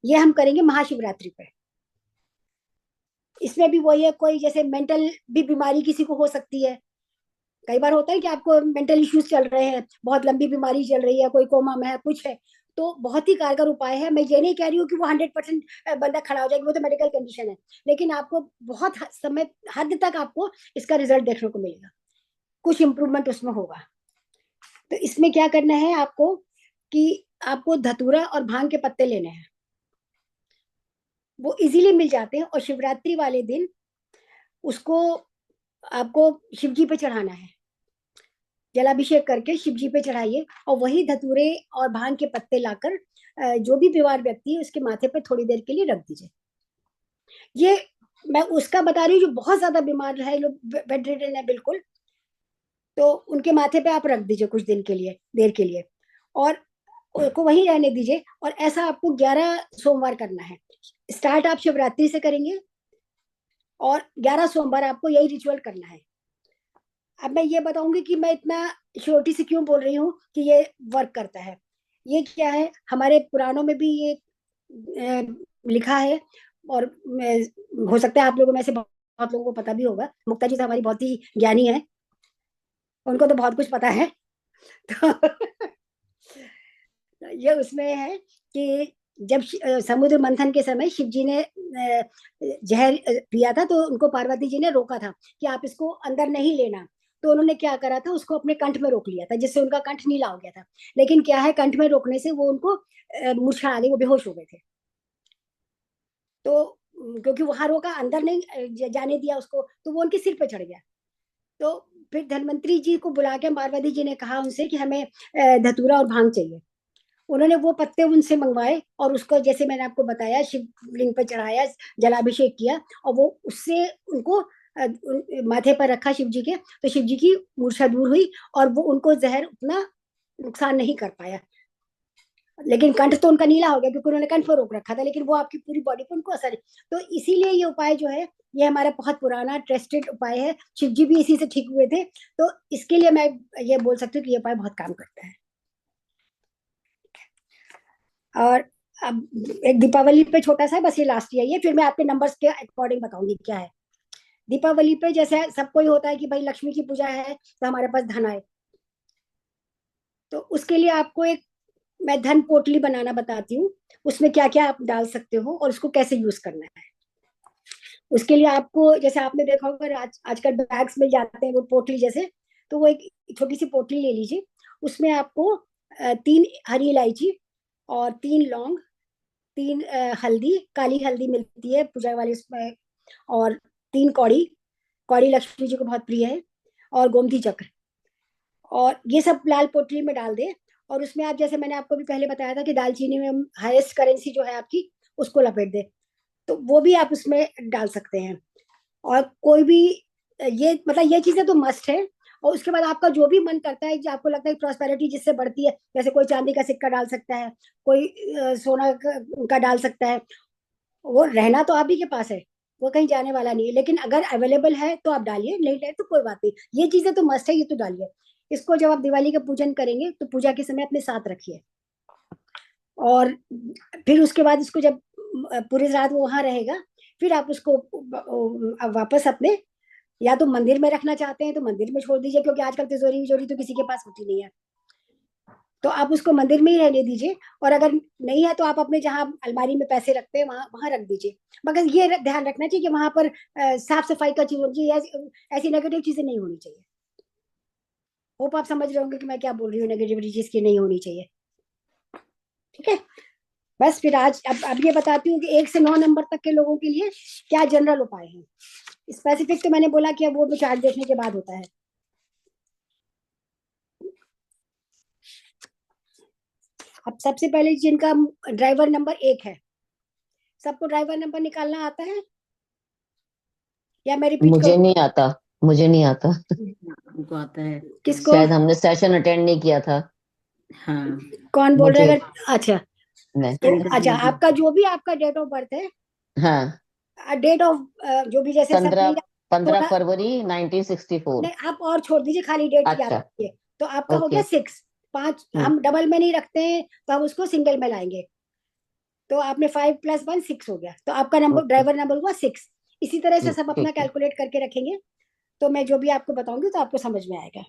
ये हम करेंगे महाशिवरात्रि पे। इसमें भी वही है, कोई जैसे मेंटल भी बीमारी किसी को हो सकती है। कई बार होता है कि आपको मेंटल इश्यूज चल रहे हैं, बहुत लंबी बीमारी चल रही है, कोई कोमा में है, कुछ है, तो बहुत ही कारगर उपाय है। मैं ये नहीं कह रही हूँ कि वो 100% बंदा खड़ा हो जाएगा, वो तो मेडिकल कंडीशन है, लेकिन आपको बहुत हद तक आपको इसका रिजल्ट देखने को मिलेगा, कुछ इंप्रूवमेंट उसमें होगा। तो इसमें क्या करना है आपको, कि आपको धतूरा और भांग के पत्ते लेने हैं, वो इजीली मिल जाते हैं, और शिवरात्रि वाले दिन उसको आपको शिव जी पे चढ़ाना है, जलाभिषेक करके शिव जी पे चढ़ाइए, और वही धतूरे और भांग के पत्ते लाकर जो भी बीमार व्यक्ति है उसके माथे पे थोड़ी देर के लिए रख दीजिए। ये मैं उसका बता रही हूँ जो बहुत ज्यादा बीमार है, लोग बेड रिडन है बिल्कुल, तो उनके माथे पे आप रख दीजिए कुछ दिन के लिए, देर के लिए, और उसको वहीं रहने दीजिए। और ऐसा आपको 11 सोमवार करना है। स्टार्ट आप शिवरात्रि से करेंगे, और 11 सोमवार आपको यही रिचुअल करना है। अब मैं ये बताऊंगी कि मैं इतना श्योरिटी से क्यों बोल रही हूँ कि ये वर्क करता है। ये क्या है, हमारे पुराणों में भी ये लिखा है, और हो सकता है आप लोगों में से बहुत लोगों को पता भी होगा। मुक्ता जी तो हमारी बहुत ही ज्ञानी है, उनको तो बहुत कुछ पता है। तो ये उसमें है कि जब समुद्र मंथन के समय शिव जी ने जहर पिया था, तो उनको पार्वती जी ने रोका था कि आप इसको अंदर नहीं लेना। तो उन्होंने क्या करा था, उसको अपने कंठ में रोक लिया था, जिससे उनका कंठ नीला हो गया था। लेकिन क्या है, कंठ में रोकने से वो उनको मूर्छा आ गई, वो बेहोश हो गए थे। तो क्योंकि वहां रोका, अंदर नहीं जाने दिया उसको, तो वो उनके सिर पे चढ़ गया। तो फिर धन्वंतरी जी को बुला के पार्वती जी ने कहा उनसे कि हमें धतूरा और भांग चाहिए। उन्होंने वो पत्ते उनसे मंगवाए, और उसको जैसे मैंने आपको बताया शिवलिंग पर चढ़ाया, जलाभिषेक किया, और वो उससे उनको माथे पर रखा शिव जी के, तो शिव जी की मूर्छा दूर हुई, और वो उनको जहर उतना नुकसान नहीं कर पाया। लेकिन कंठ तो उनका नीला हो गया, क्योंकि उन्होंने कंठ पर रोक रखा था, लेकिन वो आपकी पूरी बॉडी पर उनको असर। तो इसीलिए ये उपाय जो है, ये हमारा बहुत पुराना ट्रस्टेड उपाय है। शिव जी भी इसी से ठीक हुए थे, तो इसके लिए मैं ये बोल सकती हूँ कि ये उपाय बहुत काम करता है। और अब एक दीपावली पे छोटा सा, बस ये लास्ट ईयर, ये फिर मैं आपके नंबर्स के अकॉर्डिंग बताऊंगी क्या है। दीपावली पे जैसे सबको ही होता है कि भाई लक्ष्मी की पूजा है तो हमारे पास धन आए, तो उसके लिए आपको एक मैं धन पोटली बनाना बताती हूँ। उसमें क्या क्या आप डाल सकते हो और उसको कैसे यूज करना है। उसके लिए आपको, जैसे आपने देखा होगा आजकल बैग्स मिल जाते हैं वो पोटली जैसे, तो वो एक छोटी सी पोटली ले लीजिए। उसमें आपको 3 हरी इलायची और 3 लौंग, 3 हल्दी, काली हल्दी मिलती है पूजा वाली उसमें, और 3 कौड़ी, कौड़ी लक्ष्मी जी को बहुत प्रिय है, और गोमती चक्र, और ये सब लाल पोटली में डाल दे। और उसमें आप, जैसे मैंने आपको भी पहले बताया था कि दालचीनी में हाईएस्ट करेंसी जो है आपकी, उसको लपेट दे, तो वो भी आप उसमें डाल सकते हैं। और कोई भी, ये मतलब ये चीजें तो मस्ट है। और उसके बाद आपका जो भी मन करता है, जो आपको लगता है प्रॉस्पेरिटी जिससे बढ़ती है, जैसे कोई चांदी का सिक्का डाल सकता है, कोई सोना का डाल सकता है, वो रहना तो आप ही के पास है, वो कहीं जाने वाला नहीं है, लेकिन अगर अवेलेबल है तो आप डालिए, नहीं है तो कोई बात नहीं। ये चीजें तो मस्ट है, ये तो डालिए। इसको जब आप दिवाली का पूजन करेंगे तो पूजा के समय अपने साथ रखिए। और फिर उसके बाद इसको जब पूरी रात वो वहां रहेगा, फिर आप उसको वापस अपने, या तो मंदिर में रखना चाहते हैं तो मंदिर में छोड़ दीजिए, क्योंकि आजकल तिजोरी विजोरी तो किसी के पास होती नहीं है, तो आप उसको मंदिर में ही रहने दीजिए। और अगर नहीं है तो आप अपने जहाँ अलमारी में पैसे रखते हैं वहां वहां रख दीजिए। मगर ये ध्यान रखना चाहिए कि वहां पर साफ सफाई का चीज होनी चाहिए, ऐसी नेगेटिव चीजें नहीं होनी चाहिए। होप आप समझ रहे होंगे कि मैं क्या बोल रही हूँ, नेगेटिविटी चीज की नहीं होनी चाहिए। ठीक है, बस फिर आज अब ये बताती हूँ कि 1 से 9 नंबर तक के लोगों के लिए क्या जनरल उपाय है। स्पेसिफिक तो मैंने बोला कि अब वो चार्ट देखने के बाद होता है। अब सबसे पहले जिनका ड्राइवर नंबर 1 है, सबको ड्राइवर नंबर निकालना आता है या मैं रिपीट मुझे करूँ? नहीं आता, मुझे नहीं आता। हमको आता है। किसको? शायद हमने सेशन अटेंड नहीं किया था। हाँ, कौन बोल रहा है? मुझे अगर अच्छा, नहीं। तो अंकल अच्छा, जी। आपका जो भी आपका डेट ऑफ बर्थ है, हाँ, डेट ऑफ जो भी, जैसे 15 सत्रह, 15 16, फरवरी 1964। नहीं आप और छोड़ दीजिए, खाली डेट याद अच्छा, रखिए। तो आपका हो गया ओके। 6, 5 हम्म, हम डबल में नहीं रखते हैं, तो हम उसको सिंगल में लाएंगे। तो आपने 5 + 1 6 हो गया, तो आपका नंबर, ओके। ड्राइवर नंबर हुआ 6। इसी तरह से सब अपना ठीक है। कैलकुलेट करके रखेंगे, तो मैं जो भी आपको बताऊंगी तो आपको समझ में आएगा।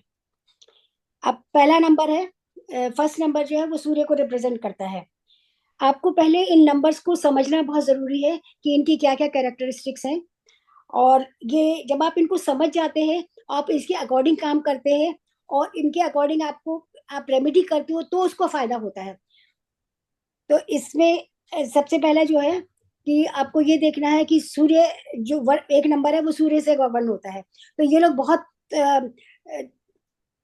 अब पहला नंबर है, फर्स्ट नंबर जो है वो सूर्य को रिप्रेजेंट करता है। आपको पहले इन नंबर्स को समझना बहुत जरूरी है कि इनकी क्या क्या कैरेक्टरिस्टिक्स हैं। और ये जब आप इनको समझ जाते हैं, आप इसके अकॉर्डिंग काम करते हैं, और इनके अकॉर्डिंग आपको, आप रेमेडी करते हो, तो उसको फायदा होता है। तो इसमें सबसे पहला जो है कि आपको ये देखना है कि सूर्य, जो 1 नंबर है वो सूर्य से गवर्न होता है। तो ये लोग बहुत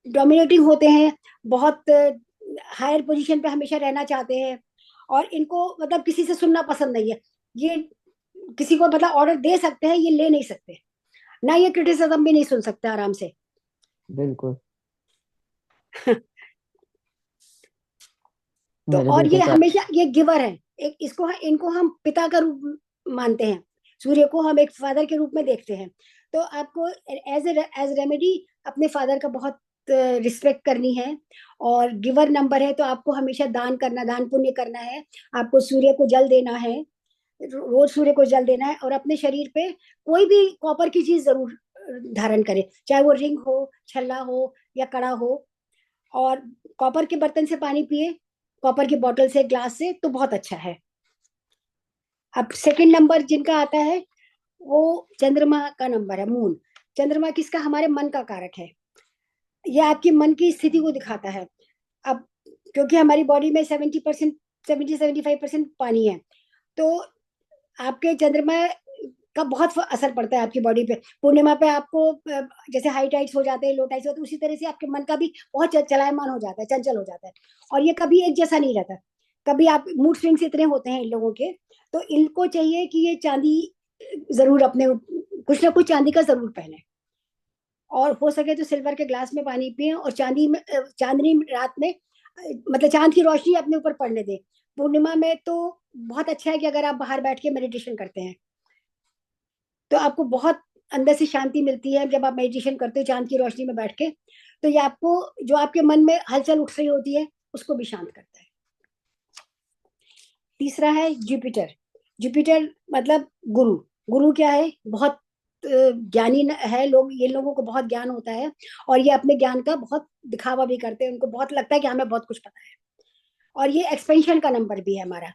डोमिनेटिंग होते हैं, बहुत हायर पोजीशन पे हमेशा रहना चाहते हैं, और इनको मतलब किसी से सुनना पसंद नहीं है। ये किसी को मतलब ऑर्डर दे सकते हैं, ये ले नहीं सकते, ना ये क्रिटिसिज्म भी नहीं सुन सकते आराम से। बिल्कुल, तो मेरे और ये बेटे का। हमेशा ये गिवर है, एक इसको, इनको हम पिता का रूप मानते हैं, सूर्य को हम एक फादर के रूप में देखते हैं। तो आपको एज रेमेडी अपने फादर का बहुत रिस्पेक्ट करनी है। और गिवर नंबर है तो आपको हमेशा दान करना, दान पुण्य करना है। आपको सूर्य को जल देना है, रोज सूर्य को जल देना है। और अपने शरीर पे कोई भी कॉपर की चीज जरूर धारण करें, चाहे वो रिंग हो, छल्ला हो, या कड़ा हो। और कॉपर के बर्तन से पानी पिए, कॉपर की बोतल से, ग्लास से, तो बहुत अच्छा है। अब सेकंड नंबर जिनका आता है वो चंद्रमा का नंबर है, मून। चंद्रमा किसका? हमारे मन का कारक है। यह आपकी मन की स्थिति को दिखाता है। अब क्योंकि हमारी बॉडी में 70%, 75% पानी है, तो आपके चंद्रमा का बहुत असर पड़ता है आपकी बॉडी पे। पूर्णिमा पे आपको जैसे हाई टाइड्स हो जाते हैं, लो टाइड्स होते हैं, उसी तरह से आपके मन का भी बहुत चलायमान हो जाता है, चंचल हो जाता है। और ये कभी एक जैसा नहीं रहता, कभी आप, मूड स्विंग्स इतने होते हैं इन लोगों के। तो इनको चाहिए कि ये चांदी जरूर अपने, कुछ ना कुछ चांदी का जरूर पहने। और हो सके तो सिल्वर के ग्लास में पानी पिए, और चांदी में, चांदनी रात में, मतलब चांद की रोशनी अपने ऊपर पड़ने दे। पूर्णिमा में तो बहुत अच्छा है कि अगर आप बाहर बैठ के मेडिटेशन करते हैं, तो आपको बहुत अंदर से शांति मिलती है जब आप मेडिटेशन करते हो चांद की रोशनी में बैठ के। तो ये आपको, जो आपके मन में हलचल उठ रही होती है, उसको भी शांत करता है। तीसरा है जुपिटर। जुपिटर मतलब गुरु। गुरु क्या है? बहुत ज्ञानी है लोग, ये लोगों को बहुत ज्ञान होता है, और ये अपने ज्ञान का बहुत दिखावा भी करते हैं। उनको बहुत लगता है कि हमें बहुत कुछ पता है। और ये एक्सपेंशन का नंबर भी है हमारा।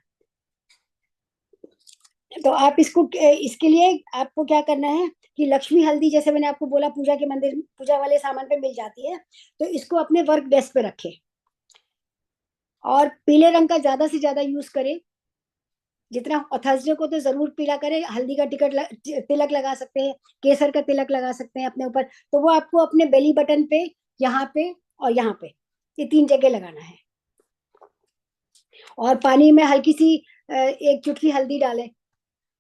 तो आप इसको, इसके लिए आपको क्या करना है कि लक्ष्मी हल्दी, जैसे मैंने आपको बोला, पूजा के मंदिर, पूजा वाले सामान पे मिल जाती है, तो इसको अपने वर्क डेस्क पे रखें। और पीले रंग का ज्यादा से ज्यादा यूज करें, जितना, और थर्सडे को तो जरूर पीला करें। हल्दी का तिलक लगा सकते हैं, केसर का तिलक लगा सकते हैं अपने ऊपर। तो वो आपको अपने बेली बटन पे, यहाँ पे और यहाँ पे, ये 3 जगह लगाना है। और पानी में हल्की सी 1 चुटकी हल्दी डालें,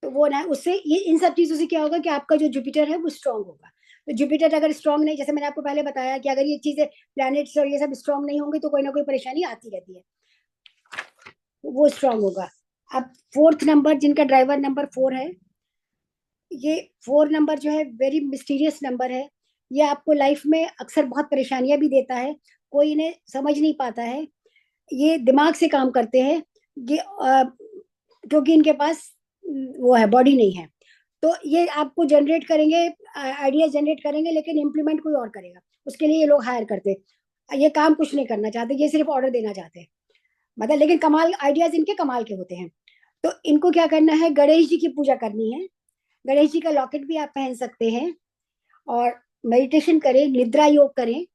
तो वो ना, उससे ये इन सब चीजों से क्या होगा कि आपका जो जुपिटर है वो स्ट्रांग होगा। तो जुपिटर अगर स्ट्रांग नहीं, जैसे मैंने आपको पहले बताया कि अगर ये चीजें, प्लैनेट्स और ये सब स्ट्रांग नहीं होंगे तो कोई ना कोई परेशानी आती रहती है, तो वो स्ट्रांग होगा। अब 4th नंबर, जिनका ड्राइवर नंबर 4 है, ये 4 नंबर जो है वेरी मिस्टीरियस नंबर है। ये आपको लाइफ में अक्सर बहुत परेशानियां भी देता है, कोई इन्हें समझ नहीं पाता है। ये दिमाग से काम करते हैं, ये क्योंकि इनके पास वो है, बॉडी नहीं है। तो ये आपको जनरेट करेंगे, आइडिया जनरेट करेंगे, लेकिन इम्प्लीमेंट कोई और करेगा। उसके लिए ये लोग हायर करते, ये काम कुछ नहीं करना चाहते, ये सिर्फ ऑर्डर देना चाहते हैं, मतलब। लेकिन कमाल आइडियाज इनके कमाल के होते हैं। तो इनको क्या करना है, गणेश जी की पूजा करनी है। गणेश जी का लॉकेट भी आप पहन सकते हैं, और मेडिटेशन करें, निद्रा योग करें।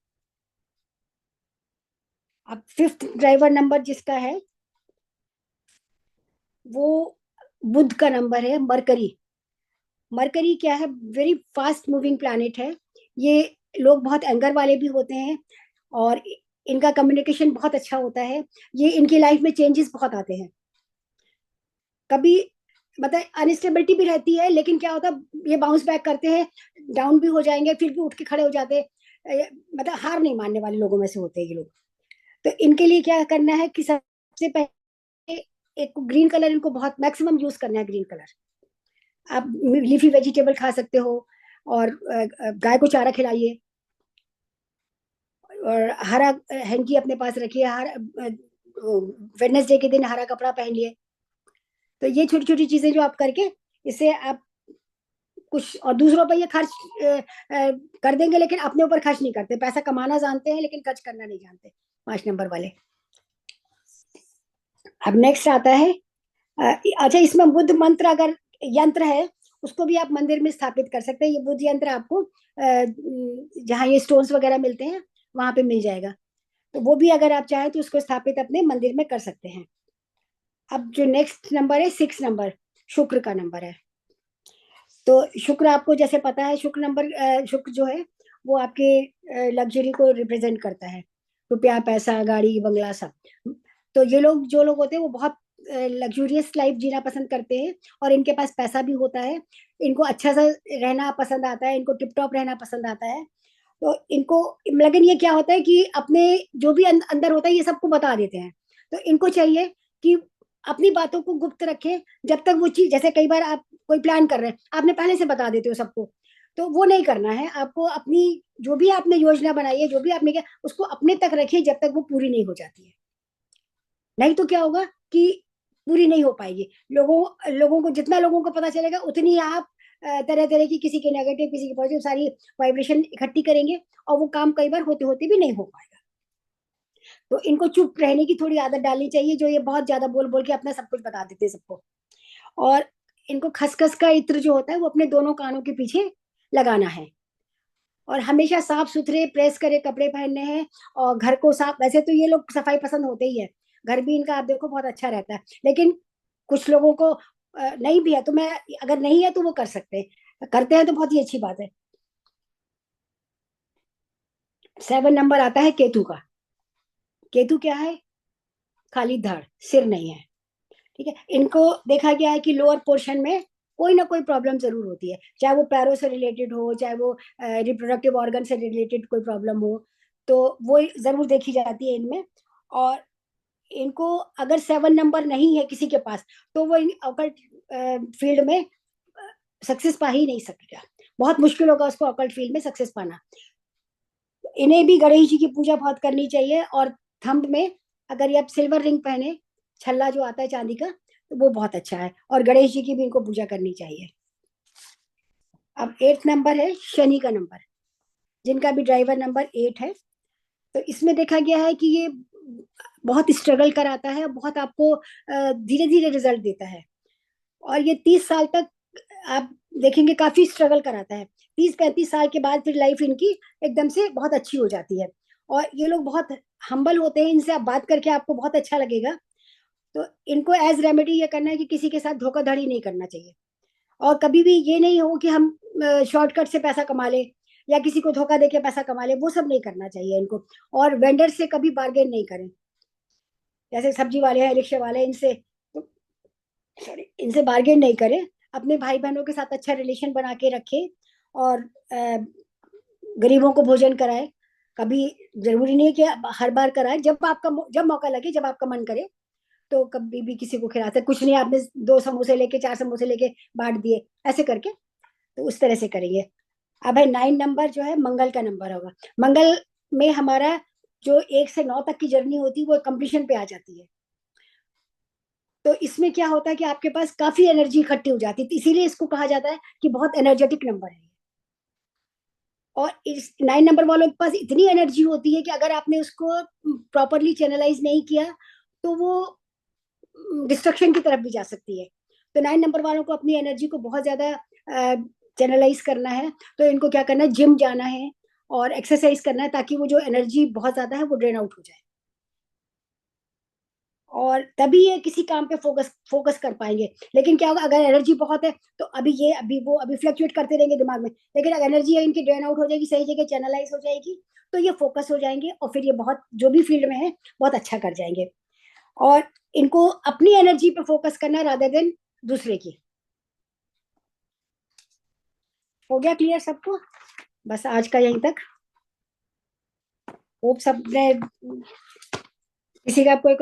अब 5th ड्राइवर नंबर जिसका है, वो बुध का नंबर है, मरकरी। मरकरी क्या है, वेरी फास्ट मूविंग प्लैनेट है। ये लोग बहुत एंगर वाले भी होते हैं, और इनका कम्युनिकेशन बहुत अच्छा होता है। ये इनकी लाइफ में चेंजेस बहुत आते हैं। कभी मतलब अनस्टेबिलिटी भी रहती है, लेकिन क्या होता है, ये बाउंस बैक करते हैं, डाउन भी हो जाएंगे, फिर भी उठ के खड़े हो जाते हैं। मतलब हार नहीं मानने वाले लोगों में से होते हैं ये लोग। तो इनके लिए क्या करना है कि सबसे पहले एक ग्रीन कलर, इनको बहुत मैक्सिमम यूज करना है ग्रीन कलर। आप लीफी वेजिटेबल खा सकते हो, और गाय को चारा खिलाइए, और हरा हैंकी अपने पास रखिए। हर वेडनेसडे के दिन हरा कपड़ा पहन लिए। तो ये छोटी छोटी चीजें जो आप करके, इससे आप कुछ, और दूसरों पर ये खर्च कर देंगे, लेकिन अपने ऊपर खर्च नहीं करते। पैसा कमाना जानते हैं, लेकिन खर्च करना नहीं जानते, 5 नंबर वाले। अब नेक्स्ट आता है, अच्छा, इसमें बुद्ध मंत्र अगर यंत्र है, उसको भी आप मंदिर में स्थापित कर सकते हैं। ये बुद्ध यंत्र आपको जहाँ ये स्टोन्स वगैरह मिलते हैं वहां पे मिल जाएगा। तो वो भी अगर आप चाहें तो उसको स्थापित अपने मंदिर में कर सकते हैं। अब जो नेक्स्ट नंबर है, 6 नंबर, शुक्र का नंबर है। तो शुक्र आपको जैसे पता है, शुक्र नंबर, शुक्र जो है वो आपके लग्जरी को रिप्रेजेंट करता है, रुपया, पैसा, गाड़ी, बंगला, सब। तो ये लोग, जो लोग होते हैं, वो बहुत लग्जूरियस लाइफ जीना पसंद करते हैं, और इनके पास पैसा भी होता है। इनको अच्छा सा रहना पसंद आता है, इनको टिप टॉप रहना पसंद आता है। तो इनको, लेकिन ये क्या होता है कि अपने जो भी अंदर होता है ये सबको बता देते हैं। तो इनको चाहिए कि अपनी बातों को गुप्त रखें, जब तक वो चीज, जैसे कई बार आप कोई प्लान कर रहे हैं, आपने पहले से बता देते हो सबको, तो वो नहीं करना है आपको। अपनी जो भी आपने योजना बनाई है, जो भी आपने किया, उसको अपने तक रखिए जब तक वो पूरी नहीं हो जाती है। नहीं तो क्या होगा कि पूरी नहीं हो पाएगी। लोगों को, जितना लोगों को पता चलेगा, उतनी आप तरह तरह की, किसी की नेगेटिव, किसी की पॉजिटिव, सारी वाइब्रेशन इकट्ठी करेंगे, और वो काम कई बार होते होते भी नहीं हो पाएगा। तो इनको चुप रहने की थोड़ी आदत डालनी चाहिए, जो ये बहुत ज्यादा बोल बोल के अपना सब कुछ बता देते हैं सबको। और इनको खसखस का इत्र जो होता है वो अपने दोनों कानों के पीछे लगाना है, और हमेशा साफ सुथरे प्रेस करे कपड़े पहनने हैं, और घर को साफ। वैसे तो ये लोग सफाई पसंद होते ही है, घर भी इनका आप देखो बहुत अच्छा रहता है। लेकिन कुछ लोगों को नहीं भी है, तो मैं, अगर नहीं है तो वो कर सकते हैं, करते हैं तो बहुत ही अच्छी बात है। 7 नंबर आता है केतु का। केतु क्या है, खाली धड़, सिर नहीं है। ठीक है, इनको देखा गया है कि लोअर पोर्शन में कोई ना कोई प्रॉब्लम जरूर होती है, चाहे वो पैरों से रिलेटेड हो, चाहे वो रिप्रोडक्टिव ऑर्गन से रिलेटेड कोई प्रॉब्लम हो, तो वो जरूर देखी जाती है इनमें। और इनको अगर 7 नंबर नहीं है किसी के पास, तो वो ऑकल्ट फील्ड में सक्सेस पा ही नहीं सकेगा, बहुत मुश्किल होगा उसको ऑकल्ट फील्ड में सक्सेस पाना। इन्हें भी गणेश जी की पूजा बहुत करनी चाहिए, और थंब में अगर ये आप सिल्वर रिंग पहने, छल्ला जो आता है चांदी का, तो वो बहुत अच्छा है, और गणेश जी की भी इनको पूजा करनी चाहिए। अब 8th नंबर है, शनि का नंबर, जिनका भी ड्राइवर नंबर 8 है। तो इसमें देखा गया है कि ये बहुत स्ट्रगल कराता है, बहुत आपको धीरे धीरे रिजल्ट देता है, और ये 30 साल तक आप देखेंगे काफी स्ट्रगल कराता है। 30-35 साल के बाद फिर लाइफ इनकी एकदम से बहुत अच्छी हो जाती है। और ये लोग बहुत हम्बल होते हैं, इनसे आप बात करके आपको बहुत अच्छा लगेगा। तो इनको एज रेमेडी ये करना है कि किसी के साथ धोखाधड़ी नहीं करना चाहिए, और कभी भी ये नहीं हो कि हम शॉर्टकट से पैसा कमा ले या किसी को धोखा देके पैसा कमा ले, वो सब नहीं करना चाहिए इनको। और वेंडर से कभी बार्गेन नहीं करें, जैसे सब्जी वाले हैं, रिक्शे वाले, इनसे बार्गेन नहीं करें। अपने भाई बहनों के साथ अच्छा रिलेशन बना के रखें और गरीबों को भोजन कराए। कभी जरूरी नहीं कि हर बार कराए, जब मौका लगे, जब आपका मन करे तो कभी भी किसी को खिला सकते। कुछ नहीं आपने 2 समोसे लेके 4 समोसे लेके बांट दिए, ऐसे करके, तो उस तरह से करेंगे। अब है 9 नंबर जो है मंगल का नंबर होगा। मंगल में हमारा जो 1 से 9 तक की जर्नी होती है वो कंप्लीशन पे आ जाती है। तो इसमें क्या होता है कि आपके पास काफी एनर्जी इकट्ठी हो जाती है, इसीलिए इसको कहा जाता है कि बहुत एनर्जेटिक नंबर है। और इस 9 नंबर वालों के पास इतनी एनर्जी होती है कि अगर आपने उसको प्रॉपरली चैनलाइज नहीं किया तो वो डिस्ट्रक्शन की तरफ भी जा सकती है। तो 9 नंबर वालों को अपनी एनर्जी को बहुत ज्यादा चैनलाइज करना है, तो इनको क्या करना है, जिम जाना है और एक्सरसाइज करना है, ताकि वो जो एनर्जी बहुत ज्यादा है वो ड्रेन आउट हो जाए, और तभी ये किसी काम पे फोकस कर पाएंगे। लेकिन क्या होगा, अगर एनर्जी बहुत है तो अभी फ्लक्चुएट करते रहेंगे दिमाग में, लेकिन अगर एनर्जी है इनकी ड्रेन आउट हो जाएगी, सही जगह चैनलाइज हो जाएगी, तो ये फोकस हो जाएंगे और फिर ये बहुत, जो भी फील्ड में है, बहुत अच्छा कर जाएंगे। और इनको अपनी एनर्जी पे फोकस करना रादर देन दूसरे की। हो गया क्लियर सबको? बस आज का यहीं तक। होप सबने, किसी का कोई